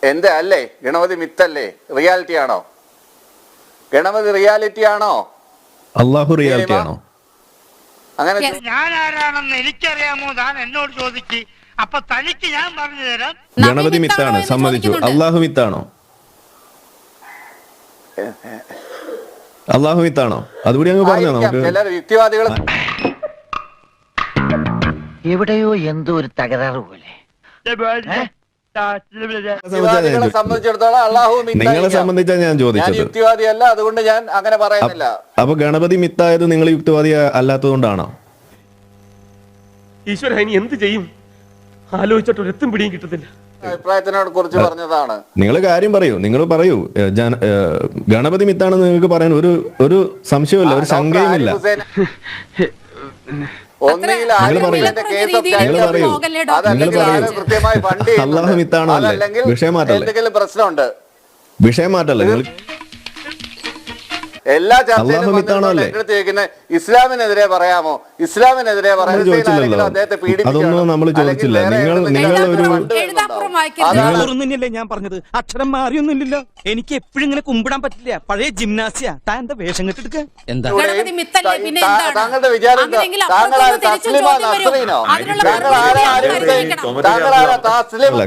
എന്താ അല്ലേ? ഗണപതി മിത്തല്ലേ? റിയാലിറ്റി ആണോ? ഗണപതി റിയാലിറ്റി ആണോ? അള്ളാഹു റിയാലിറ്റി ആണോ? അങ്ങനെ ഞാൻ ആരാണെന്ന് എനിക്കറിയാമോ? താൻ എന്നോട് ചോദിക്ക്. അപ്പൊ തനിക്ക് ഞാൻ പറഞ്ഞു തരാം. ഗണപതി മിത്താണ്, സമ്മതിച്ചു. അള്ളാഹു മിത്താണോ? അള്ളാഹു മിത്താണോ? അതുകൂടി അങ്ങ് പറഞ്ഞോ നമുക്ക്. ചില യുക്തിവാദികൾ എവിടെയോ എന്തോ ഒരു തകരാറ് പോലെ. സംബന്ധിച്ചിടത്തോളം അള്ളാഹു നിങ്ങളെ സംബന്ധിച്ചാണ് ഞാൻ ചോദിച്ചത്. യുക്തിവാദിയല്ല, അതുകൊണ്ട് ഞാൻ അങ്ങനെ പറയുന്നില്ല. അപ്പൊ ഗണപതി മിത്തായത് നിങ്ങൾ യുക്തിവാദി അല്ലാത്തത് കൊണ്ടാണോ? ഈശ്വര, ഇനി എന്ത് ചെയ്യും? ആലോചിച്ചിട്ട് ഒരെത്തും പിടിയും കിട്ടത്തില്ല. അഭിപ്രായത്തിനോട് കുറിച്ച് പറഞ്ഞതാണ്. നിങ്ങൾ കാര്യം പറയൂ, നിങ്ങൾ പറയൂ. ഗണപതി മിത്താണെന്ന് നിങ്ങൾക്ക് പറയാൻ ഒരു സംശയമില്ല, ഒരു ശങ്കയുമില്ല. ഒന്നുകിൽ അള്ളാഹു മിത്താണോ അല്ലേ? വിഷയം മാറ്റല്ലേ? എന്തെങ്കിലും പ്രശ്നമുണ്ട്. വിഷയം മാറ്റല്ലേ നിങ്ങൾ? എല്ലാ ചർച്ചയിലും ഇസ്ലാമിനെതിരെ പറയാമോ? ഇസ്ലാമിനെതിരെ അദ്ദേഹത്തെ അതൊന്നും നമ്മൾ ചോദിച്ചില്ല. ഞാൻ പറഞ്ഞത് അക്ഷരം മാറിയൊന്നുമില്ലല്ലോ. എനിക്ക് എപ്പോഴും ഇങ്ങനെ കുമ്പിടാൻ പറ്റില്ല. പഴയ ജിംനാസിയ. താൻ എന്താ വേഷം കെട്ടെടുക്ക? എന്താ താങ്കളുടെ വിചാരം?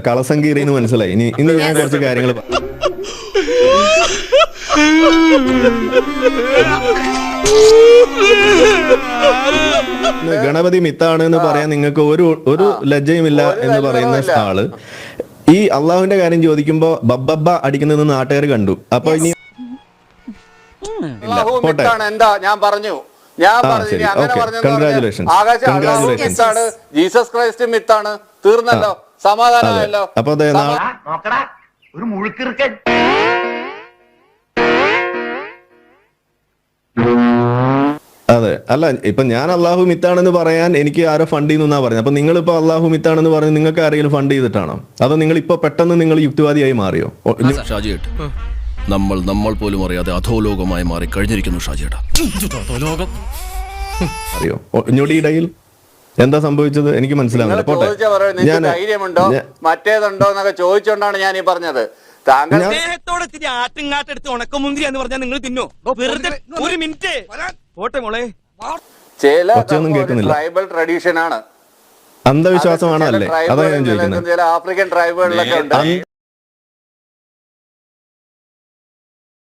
കളസങ്കീറിന്ന് മനസ്സിലായി. ഇനി ഞാൻ കുറച്ച് കാര്യങ്ങൾ ഗണപതി മിത്താണ് എന്ന് പറയാൻ നിങ്ങൾക്ക് ഒരു ലജ്ജയുമില്ല എന്ന് പറയുന്ന ആള് ഈ അള്ളാഹുവിന്റെ കാര്യം ചോദിക്കുമ്പോ ബബ്ബ അടിക്കുന്നത് നാട്ടുകാർ കണ്ടു. അപ്പൊ ഇനി എന്താ ഞാൻ പറഞ്ഞു ജീസസ് ക്രൈസ്റ്റ് മിത്താണ്. തീർന്നല്ലോ, സമാധാനമല്ലോ. അപ്പൊ ഒരു മുഴുക്കിറുക്കൻ. അതെ, അല്ല ഇപ്പൊ ഞാൻ അള്ളാഹു മിത്താണെന്ന് പറയാൻ എനിക്ക് ആരോ ഫണ്ട് ചെയ്യുന്നാ പറഞ്ഞത്. അപ്പൊ നിങ്ങൾ ഇപ്പൊ അള്ളാഹു മിത്താണെന്ന് പറഞ്ഞ് നിങ്ങൾക്ക് ആരെങ്കിലും ഫണ്ട് ചെയ്തിട്ടാണോ? അതോ നിങ്ങൾ ഇപ്പൊ പെട്ടെന്ന് നിങ്ങൾ യുക്തിവാദിയായി മാറിയോ? നമ്മൾ പോലും അറിയാതെ അധോലോകമായി മാറി കഴിഞ്ഞിരിക്കുന്നു ഷാജിയേട്ടാ. അറിയോ ഞൊടിയിടയിൽ എന്താ സംഭവിച്ചത്? എനിക്ക് മനസ്സിലാവുന്നില്ല. പോട്ടെ, ധൈര്യമുണ്ടോ മറ്റേതുണ്ടോ എന്നൊക്കെ ചോദിച്ചോണ്ടാണ് ഞാൻ ഈ പറഞ്ഞത്. താങ്കൾ ആട്ടുങ്ങാട്ടെടുത്ത് ഉണക്കമുന്തിരി എന്ന് പറഞ്ഞാൽ നിങ്ങൾ തിന്നോ? വെറുതെ ഒരു മിനിറ്റ് പോട്ടെ മോളെ. ചില ട്രൈബൽ ട്രഡീഷൻ ആണ്, അന്ധവിശ്വാസമാണോ അല്ലേ? അതാ ഞാൻ ചോദിക്കുന്നത്. ചില ആഫ്രിക്കൻ ട്രൈബുകളിലൊക്കെ ഉണ്ട്.